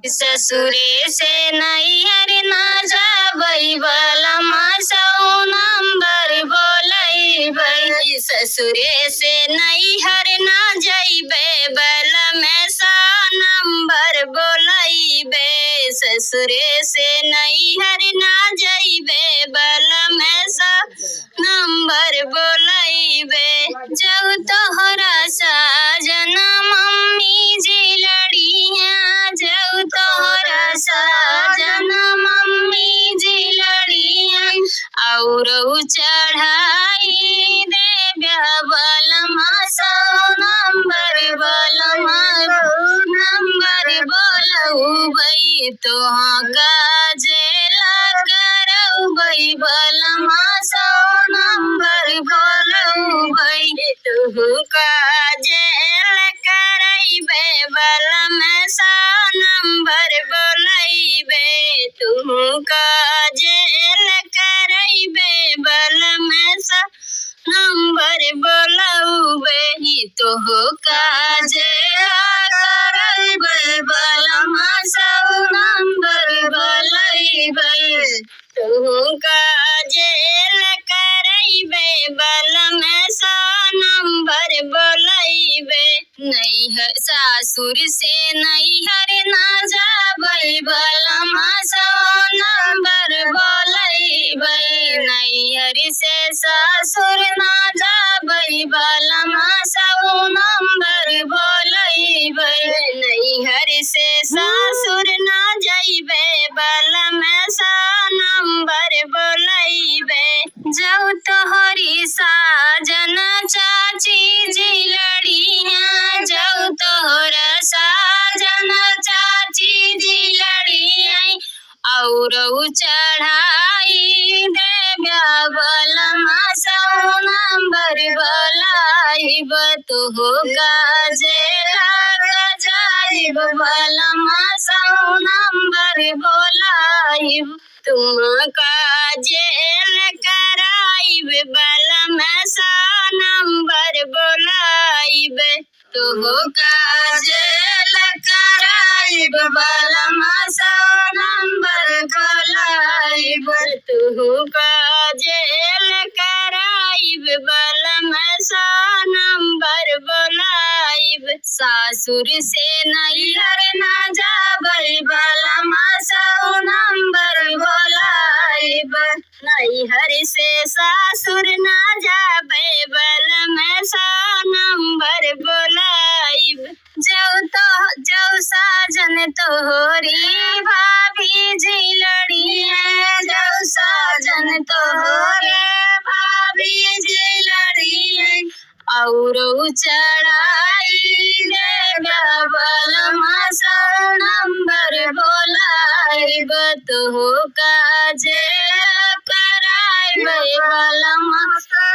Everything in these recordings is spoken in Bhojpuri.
ससुरे से नैहर ना जाबै बलमा सौ नंबर बोलैबै। ससुरे से नैहर ना जैबै बलमा सौ नंबर बोलैबै। ससुरे से नैहर ना जैबै बलमा सौ नंबर बोलैबै। जब तोहरा साजना मम्मी जी लड़िया, जब तोहरा साजना मम्मी जी लड़िया, और चढ़ाई देव्या बलमा सौ नंबर बलमा नंबर बोलबै। तोहाँ काजेला करबै बलमा सौ नंबर बोलबै। तुहु काजेल करैबै बलमा सौ नंबर बोलैबै। तुहु काजेल करैबै बलमा सौ नंबर बोलबै। तुहु काजेल करैबै बलमा सौ नंबर बोलैबै। तुहु काजेल करैबै बलमा सौ नंबर बोलैबै। नैहर सासुर से नैहर ना जाबै बलमा सौ नंबर बोलैबै। नैहर से सासुर ना जाबै बलमा सौ नंबर बोलैबै। नैहर से सासुर ना जैबै बलमा सौ नंबर बोलैबै। जब तोहरी साजन चाची जी लड़िया, जब तोहरा साजन चाची जी लड़िया, और चढ़ाई देव्या बलमा सौ नंबर बोलैब। तुहु काजेला जाइब बलमा सौ नंबर बोलैब। तुम काजेल कराइब बलमा सौ नंबर बोलैब। तुहु काजेल कराइब बलमा सौ नंबर बोलैब। तुहु काजेल कराइब बलमा सौ नंबर बोलैब। सासुर से नैहर ना जाबै बलमा सौ नंबर बोलैब। नैहर से सासुर ना जाबै बलमा सौ नंबर बोलैब। जौ साजन तोहरी भाभी जी लड़िया, जौ साजन तोहरे भाभी जी लड़िया, और चढ़ाई देव्या बलमा सौ नंबर बोलैब। तुहु काजेल कराइबै बलमा सौ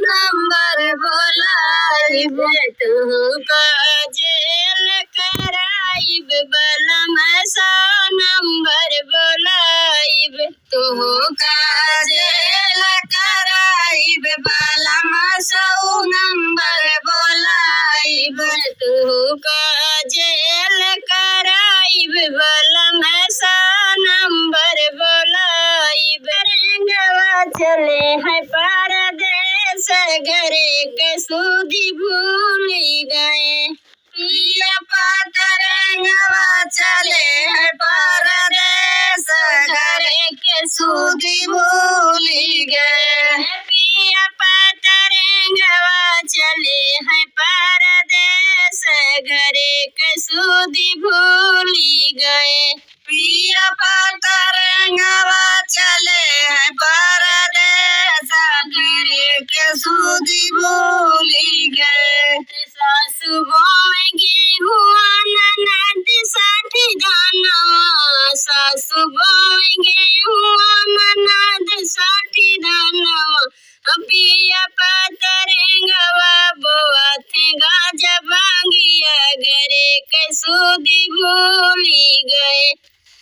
नंबर बोलैब। तुहु काजेल कराइब बलमा सौ नंबर बोलैब। तुहु काजेल कराइब बलमा सौ नंबर बोलैब। तुहु काजेल कराइब बलमा सौ नंबर बोलैब। रंगवा चले है परदेस, घरे के सूदी भूल गए। पिया पतरंगवा चले है परदेस, घरे के सूदी भूल गए। पिया पतरंगवा चले है परदेस, घरे के सूदी भूल गए। पिया पतरंगवा चले है परदेस, घरे के सूदी भूल गए। सासु बोए गेहुआ ननद साठी धनवा, सासु बोए गेहुआ ननद साठी धनवा। पिया पतरंगवा बोआथे गाजा भांगिया, घरे के सूदी भूल गए।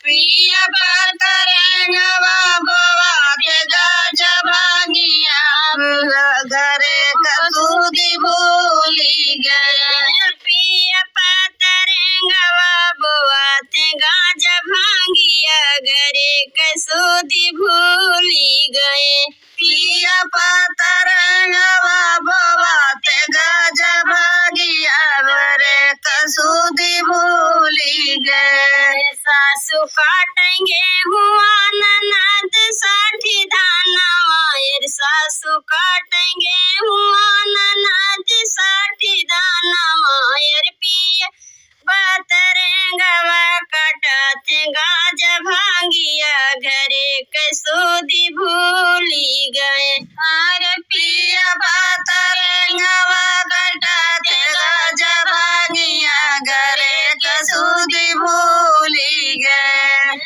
पिया पतरंगवा बोआथे गाजा भांगिया, घरे के सूदी भूल गए। पिया पतरंगवा बोआथे गाजा काटेंगे हुआ ननद साठी दानवा सासू काटेंगे हुआ ननद साठी दानवा पिया बतरेंगवा कटथे गाज भांगिया घरे कसूदी भूली गए अरे पिया बतरेंगवा कटथे गाज भांगिया घरे कसूदी भूली गए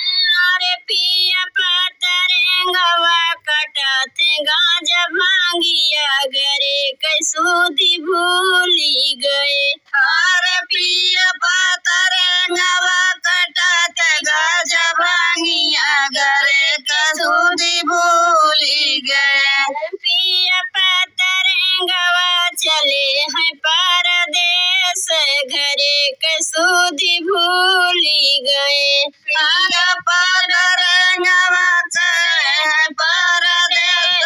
अरे पिया बतरेंगवा कटथे गाज भांगिया घरे कसूदी भूली गए अरे पिया बतरेंगवा कटथे गाज भांगिया घरे कसूदी भूली गए पिया बतरेंगवा चले हैं परदेस घरे कसूदी भूली गए पिया बतरेंगवा चले हैं परदेस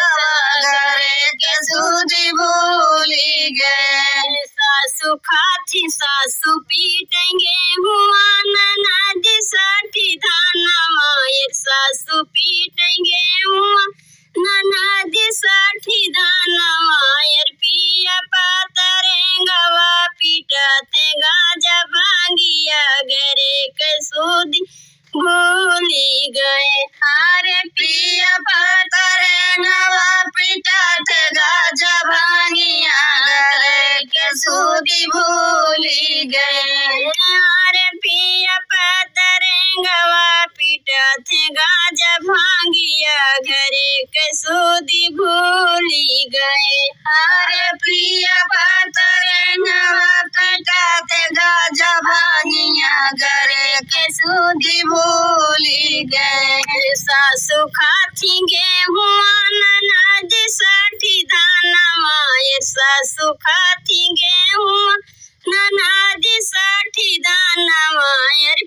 घरे कसूदी भूली गए सासू खाती सासू पीटेंगे हुआ ननद साठी दानवा सासू पीटेंगे हुआ ननद साठी दानवा पिया बतरेंगवा पीटते गाज भांगिया घरे कसूदी भूली गए अरे पिया बतरेंगवा पीटते गाज भांगिया घरे कसूदी भूली गए अरे पिया बतरेंगवा पीटथे गाज भांगिया घरे कसूदी भूली गए अरे पिया बतरेंगवा पीटथे गाज भांगिया घरे कसूदी भूली गए सासू खाती गेहुआ ननद साठी दानवा सासू खाती गेहुआ ननद साठी दानवा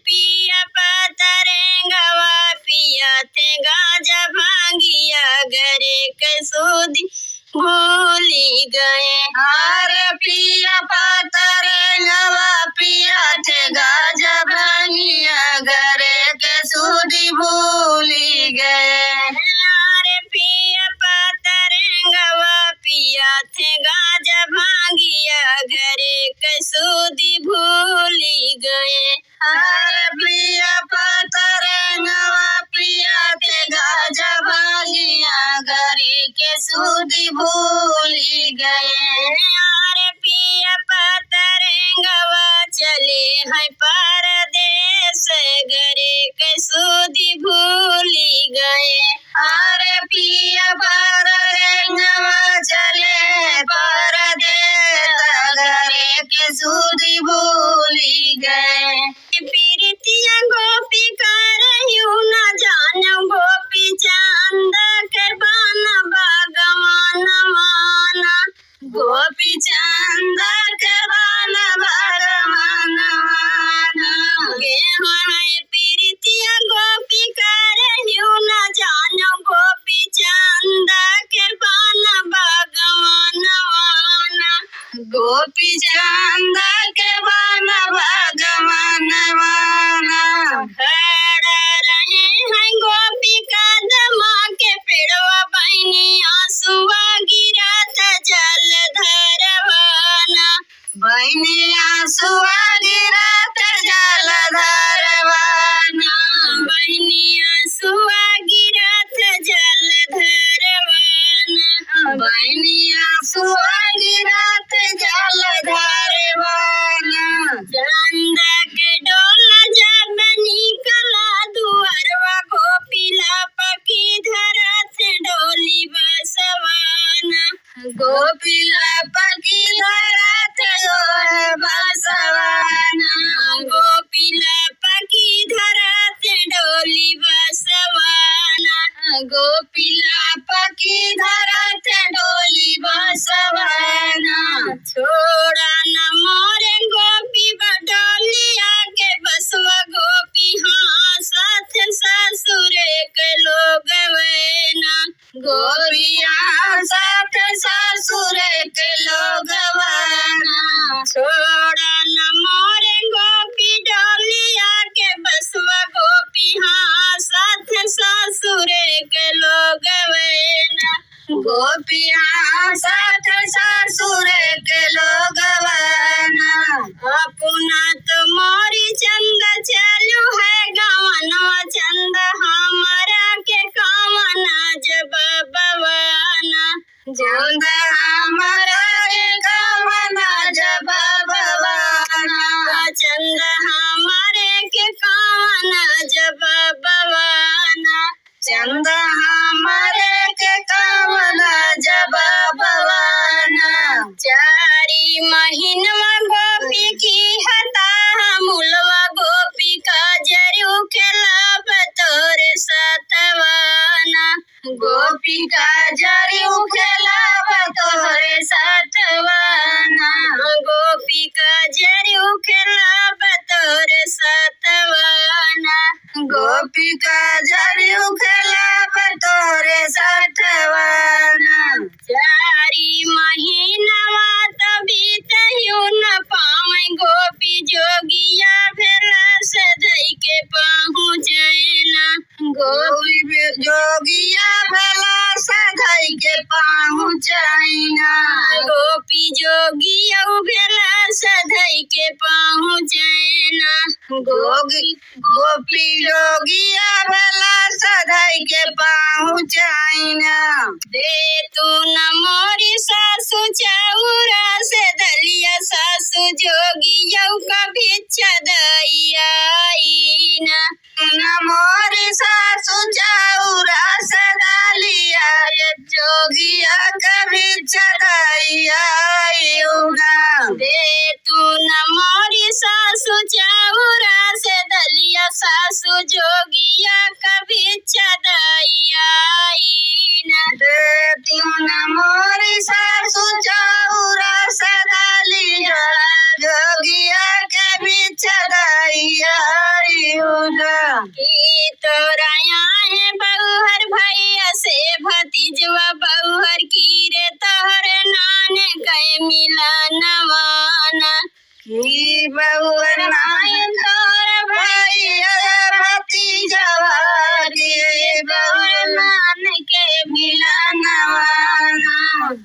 पिया बतरेंगवा पिया थे गाज भांगिया घरे कसूदी भूली गए अरे पिया बतरेंगवा पिया थे गाज भांगिया घरे कसूदी भूली गए अरे पिया बतरेंगवा पिया थे गाज भांगिया घरे कसूदी भूली गए अरे पिया बतरेंगवा पिया थे गाज भांगिया घरे कसूदी भूली गए अरे पिया बतरेंगवा चले हैं परदेस घरे कसूदी भूली गए अरे पिया बतरेंगवा चले परदेस घरे कसूदी भूली गए प्रीतिया गोपी करयू न जान गोपी चांद के बान भगवान माना गोपी चांद के बान भगवान माना प्रीतिया गोपी करयू न जान गोपी चांद के बान भगवान माना गोपी चांद के बान भगवान माना खड़ा रहे हैं गोपी कदमा के पेड़वा बहनी आंसुआ गिरत जल धरवाना बहनी आंसुआ गिरत जल धरवाना बहनी आंसुआ गिरत जल धरवाना बहनी आंसुआ गिरत जल धरवाना चंद के डोला जब निकला दुअरवा गोपीला पकी धरत डोली बसवाना गोपीला पकी धरत बसवाना गोपीला पकी धरत डोली बसवाना गोपीला पकी धरत डोली बसवाना छोड़ा न मोरे गोपी बडोलिया के बसवा गोपी हाँ साथ ससुर के लोग वैना गोपिया साथ ससुर के लोग वैना छोड़ा न मोरे गोपी डोलिया के बसवा गोपी हाँ जब बवाना चंदा हमारे के कावना जब बवाना चारी महीनवा गोपी की हता मुलवा गोपी का जरू खेला बतोरे सतवाना गोपी का जरू खेला बतोरे सतवाना गोपी का जरू खेला बतोरे सतवाना गोपी का जरू खेला बतोरे सतवाना चारी महीनवा तभी तहियो न पावे गोपी जोगिया भेला सधई के पहुँचैना गोपी जोगिया भेला सधई के पहुँचैना गोपी जोगिया भेला सधई के पहुँचैना गोपी जोगिया भेला सधई के पहुँचैना दे तू न मोरी सासु चौरा से दलिया सासु जोगिया का भिक्षा दैया न मोरी सासु चौरा से दलिया जोगिया का भिक्षा दैया दे तू न मोरी सासु चौरा से दलिया सासु जोगिया का भिक्षा दैया दे तू न मोरी सासु चौरा से दलिया जोगिया के भिक्षा दैया तोरा है बहुहर भैया से भतीजवा बहुहर की रे तोहरे नाने कहे मिलनवाना की बहुहर नाय तोर भैया भतीजवा की बहुहर नाने के मिलनवाना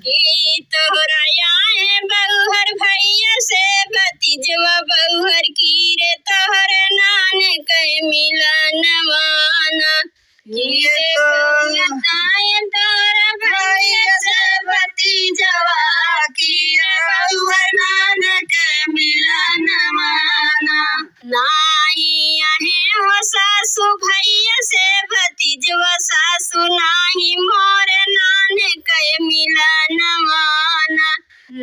की तोरा है बहुहर भैया से भतीजवा बहुहर की रे तोहरे नाने कहे मिलनवाना ये तोरा भैया से भतीजवा की रे बहुहर नाने के मिलनवाना नाही आहे हो सासु भैया से भतीजवा सासु नाही मोर नाने के मिलनवाना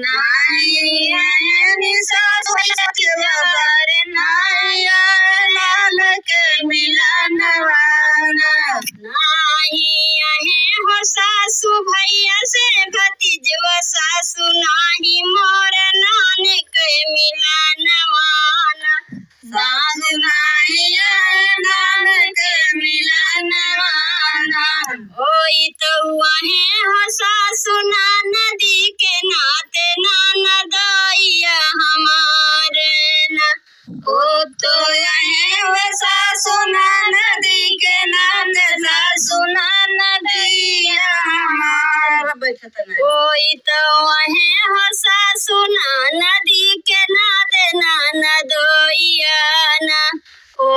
नाही आहे सासु भैया नाही नाने के मिलनवाना नाही आहे हो सासु भैया से भतीजवा सासु नाही मोर नाने के मिलनवाना सासु नाही नाने के मिलनवाना होई तो आहे हो सासु नदी के नाते ननदइया हमारे ना ओ तो आहे हो सासु नदी के नाते सासु नदिया हमार कोई तो आहे हो सासु नदी के नाते ननदइया ना ओ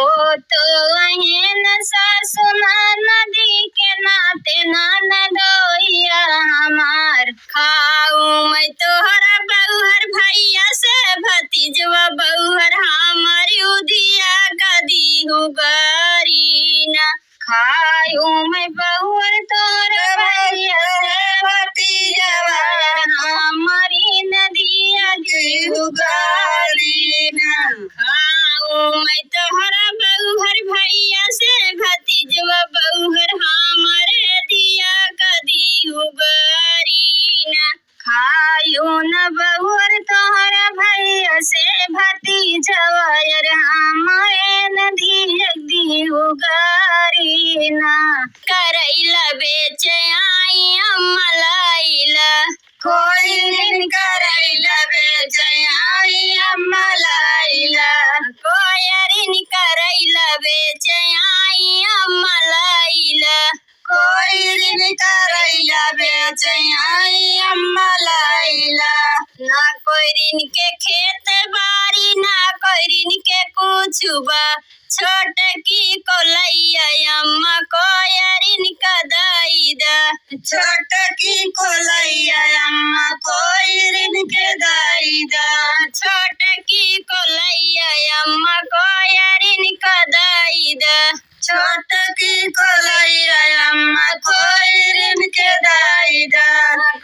तो आहे न सासु नदी के नाते ननदइया हमार खाऊ मैं तोहरा बहुहर भैया से भतीजवा बहुहर हमारी उधिया कदी हुगरीना खाऊ मैं बहुहर तोहरा भैया से भतीजवा हमारी नदिया की हुगरीना खाऊ मैं तोहरा बहुहर भैया से भतीजवा बहुहर हमारे दिया कदी हुगरीना खायू न बहुहर तोहरा भैया से भतीजवा यार हमारे नदी दी हुगरीना करैला बेच आई अमलाइला कोई दिन करैला बेच आई अमलाइला कोयरिन करैला बेच आई अमलाइला कोई दिन करैला बेच आई अमलाइला ना कोई दिन के खेत बारी ना कोई दिन के कुछ बा छोट की कोलैया अम्मा कोयरिन कदाईदा छोट की कोलैया अम्मा कोयरिन के दाईदा छोट की कोलैया अम्मा कोयरिन कदाई द छोटकी कोलैया अम्मा कोइरिन के दाई द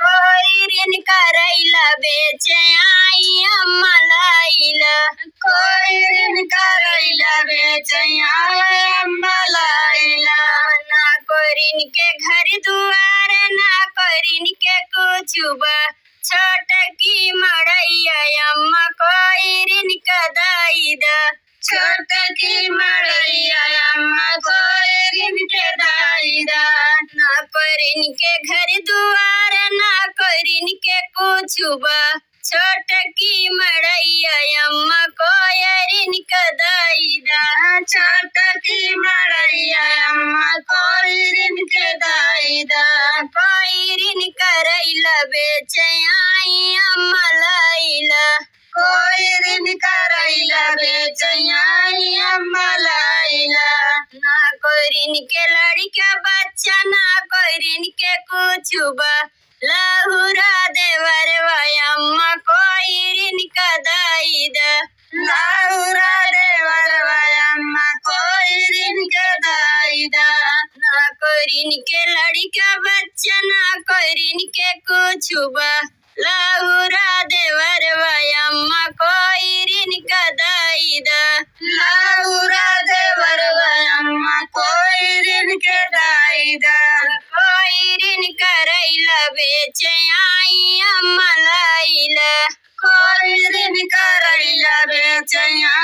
कोइरिन करैला बेचे आई अम्मा लाइला कोइरिन करैला बेचैया अम्मा लाइला ना कोइरिन के घर दुआर ना कोइरिन के कुछुबा छोटकी मड़ैया अम्मा कोइरिन कदाई द छोटकी मड़ैया अम्मा कोइरिन के दाई द ना कोइरिन के घर दुआर ना कोइरिन के कुछुबा छोटकी मड़ैया अम्मा कोइरिन कदाई द छोटकी मड़ैया अम्मा कोइरिन के दाई द कोइरिन करैला बेचे आई अम्मा लाइला कोइरिन करैला बेचैया अम्मा लाइला ना कोइरिन के लड़का बच्चा ना कोइरिन के कुछुबा लहुरा देवर अम्मा कोइरिन कदाई द लाउरा देवर अम्मा कोइरिन के दाई द ना कोइरिन के लड़का बच्चा ना कोइरिन के कुछुबा लहुरा देवर अम्मा कोइरिन कदाई द लाउरा देवर अम्मा कोइरिन के दाई द कोइरिन करैला बेचे आई अम्मा लाइला कोइरिन करैला बेचैया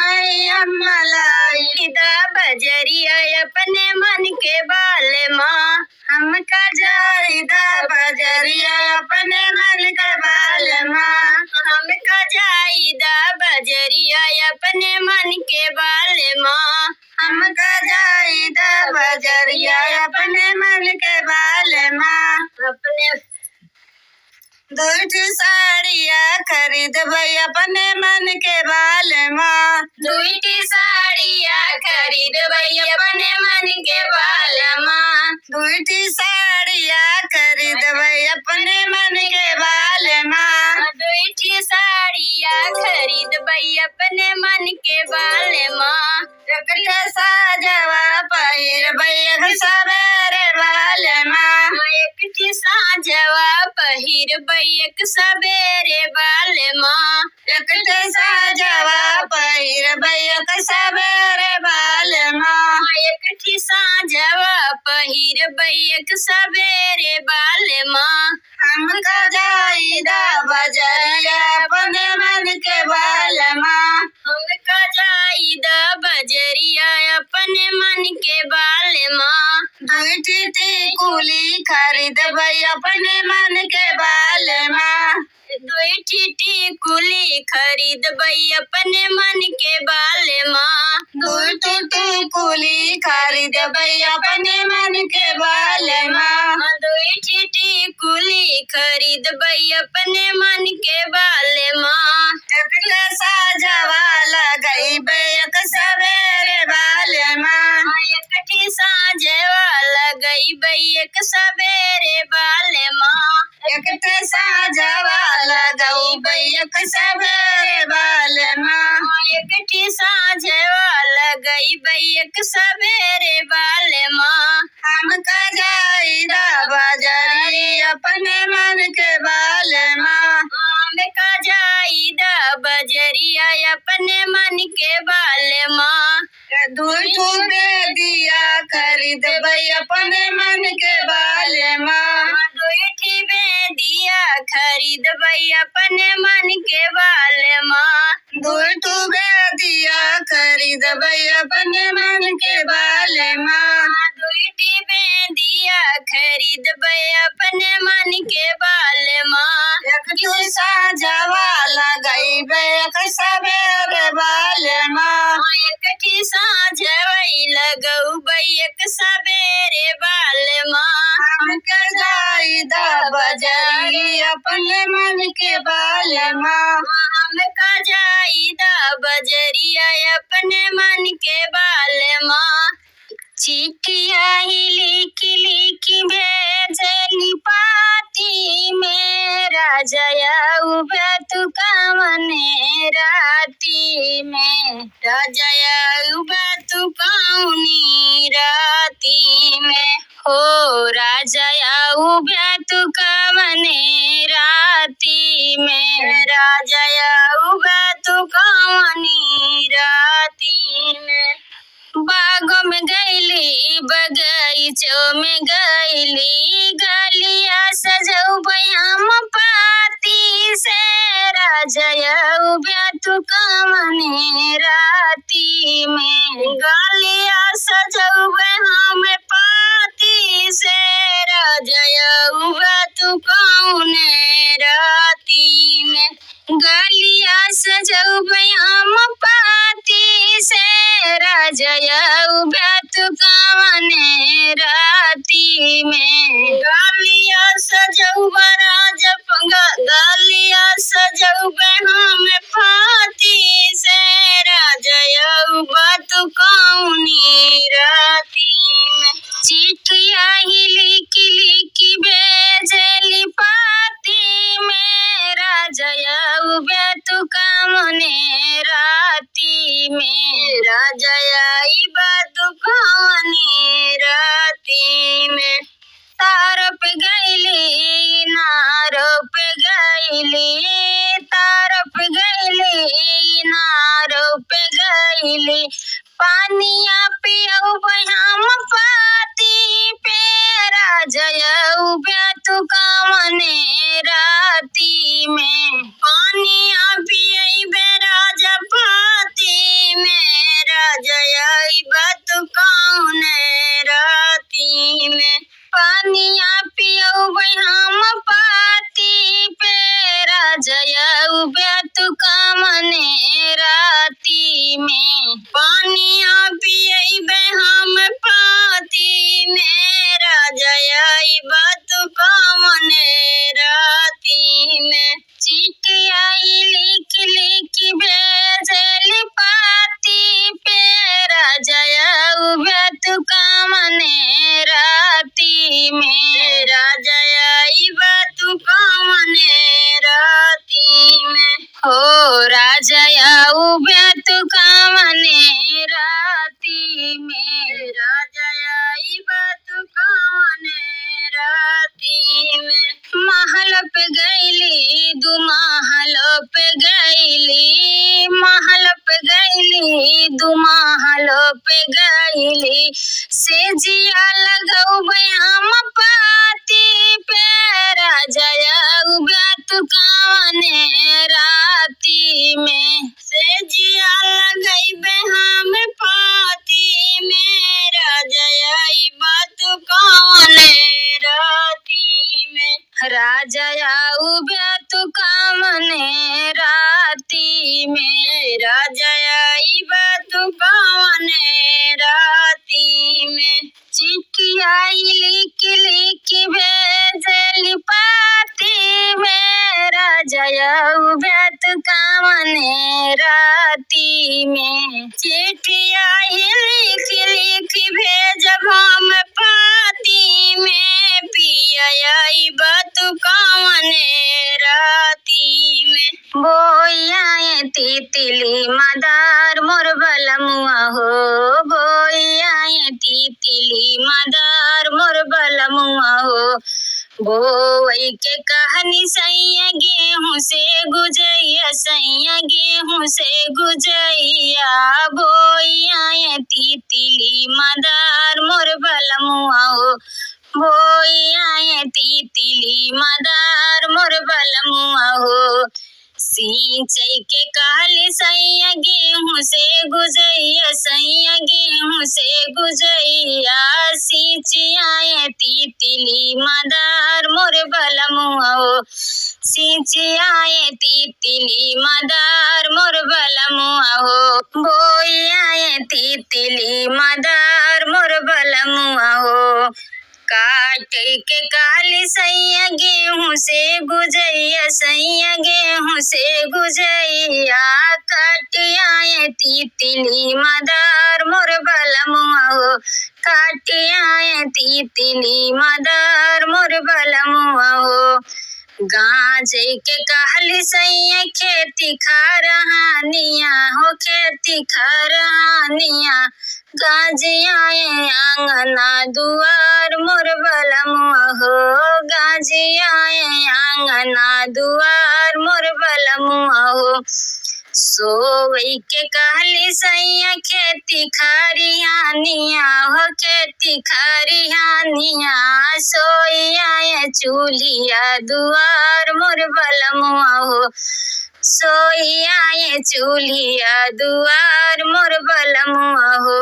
अम्मा लाइला बजरिया अपने मन के बाल माँ हमका जाइदा बजरिया अपने मन के बाल माँ हमका जाइदा बजरिया अपने मन के बाल माँ हमका जाइदा बजरिया अपने मन के बाल माँ अपने दूठी साड़िया खरीदबै अपने मन के बाल माँ दुईटी साड़िया खरीदबै अपने मन के बाल माँ दूठी साड़िया खरीदबै अपने मन के बाल माँ दुईटी साड़िया खरीदबै अपने मन के बाल माँ एकटा साजवा पहिरबै सबेरे बाल माँ एकटी साँझवा पहिरबै एक सबेरे बाल माँ एकटा साजवा पहिरबै एक सबेरे बाल माँ एकटी साँझवा पहिरबै एक सबेरे बाल माँ हमका जाइदा बजरिया अपने मन के बाल माँ हमका जाइदा बजरिया अपने मन के बाल माँ दूठी टिकुली खरीदबै अपने मन के बाल माँ दुईटी टिकुली खरीदबै अपने मन के बाल माँ दूठी टिकुली खरीदबै अपने मन के बाल माँ दुईटी टिकुली खरीदबै अपने मन के बाल माँ एकटा साजवा लगैबै एक सबेरे बाल माँ एकटी साँझवा लगैबै एक सबेरे बाल माँ एकटा साजवा लगैबै एक सबेरे बाल माँ एकटी साँझवा लगैबै एक सबेरे बाल माँ हमका जाइदा बजरी अपने मन के बाल माँ हमका जाइदा बजरिया अपने मन के बाल माँ दूठू बेदिया खरीदबै अपने मन के बाल माँ दुईटी बेदिया खरीदबै अपने मन के बाल माँ दूठू बेदिया खरीदबै अपने मन के बाल माँ दुईटी बेदिया खरीदबै अपने मन के बाल माँ एकटू साजवा लगैबै एक सबेरे बाल माँ एकटी साँझवै लगौबै एक सबेरे बाल माँ हमका जाइदा बजरी अपने मन के बाल माँ हमका जाइदा बजरिया अपने मन के बाल माँ चिट्ठिया ही लिखी लिखी भेजली पाती में राजया उबे तू कमने राती में राजया उबे तू पियो में गईली गलिया सजौबै हम पाती से राजयऊ बेतु कमने राती में गलिया सजौबै हम पाती से राजयऊ बेतु कौने राती में गलिया सजौबै हम पाती से राजयऊ बेतु कौने राती में गलिया सजौबै गलिया सजौबै हम पाती से राजयऊ बेतु कौनी राती में चिट्ठिया ही लिखी भेजली पाती में राजयऊ बेतु कौने राती में राजयई बेतु कौने राती में तार पे गईली नार पे गईली तार पे गईली नार पे गईली पानिया पियौबै हम पाती पे राजयऊ बेतु कौने राती में पानिया पियैबे राजा पाती में राजयई बेतु कौने राती में पानिया पियौबै हम पाती पे राजयऊ बेतु कौने राती में पानिया पियैबे हम पाती में राजयई बेतु कौने राती में चिट्ठिया लिखी भेजली पाती पे राजयऊ बेतु कौने राती में राजयई बेतु कौने राती में हो राजयऊ बेतु कौने राती में राजयई बेतु कौने राती में महल पे गईली दू महल पे गईली महल पे गईली दू महल पे गईली से जिया लगौबै हम पाती पे राजयऊ बेतु कौने राती में से जिया लगैबे हम पाती में राजयई बेतु कौने राती में राजयऊ बेतु कौने राती में राजयई बेतु कौने राती में चिट्ठिया लिखी भेजली पाती में राजयऊ बेतु कौने राती में चिट्ठिया लिखी भेजब हम पाती में पियई बेतु कौने राती में बोइया तितली मदार मोर बलमुआ हो बोइया तितली मदार मोर बलमुआ हो बोवई के कहनी सैया गेहूं से गुजैया सैया गेहूं से गुजैया बोइया तितली मदार मोर बलमुआ हो बोइया तितली मदार मोर बलमुआ हो सिंचई के कहली सैया गेहूं से गुजैया सैया गेहूं से गुजैया सिंचिया तितली मदार मोर बलमुआ हो सिंचिया तितली मदार मोर बलमुआ हो बोइया तितली मदार मोर बलमुआ हो काट के कहली सैया गेहूं से गुजैया सैया गेहूं से गुजैया काटिया तितली मदार मोर बलमुआ हो काटिया तितली मदार मोर बलमुआ हो गाँजे के कहली सैया खेती खरहानिया हो खेती खरहानिया गाजिया आंगना दुआर मोर बलमुआ हो गाजिया आंगना दुआर मोर बलमुआ हो सोई के कहली सैया खेती खरिहानिया हो खेती खरिहानिया सोइया चूल्हिया दुआर मोर बलमुआ हो सोइया चूल्हिया दुआर मोर बलमुआ हो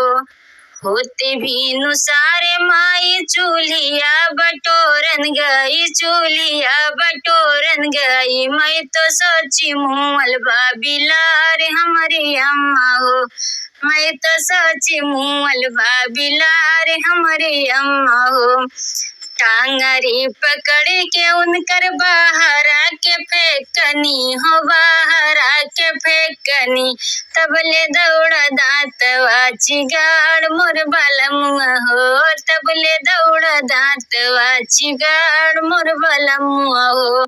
होते भी नुसारे माई चूल्हिया बटोरन गई चूल्हिया बटोरन गई मैं तो सोची मुँहल बाबिलार हमारी अम्मा हो मैं तो सोची मुँहल बाबिलार हमारी अम्मा हो टांगरी पकड़ के उनकर बाहर आके फेंकनी हो बाहर आके फेंकनी तबले दौड़ा दांत वाची गाड़ मोर बलमुआ हो तबले दौड़ा दांत वाची गाड़ मोर बलमुआ हो।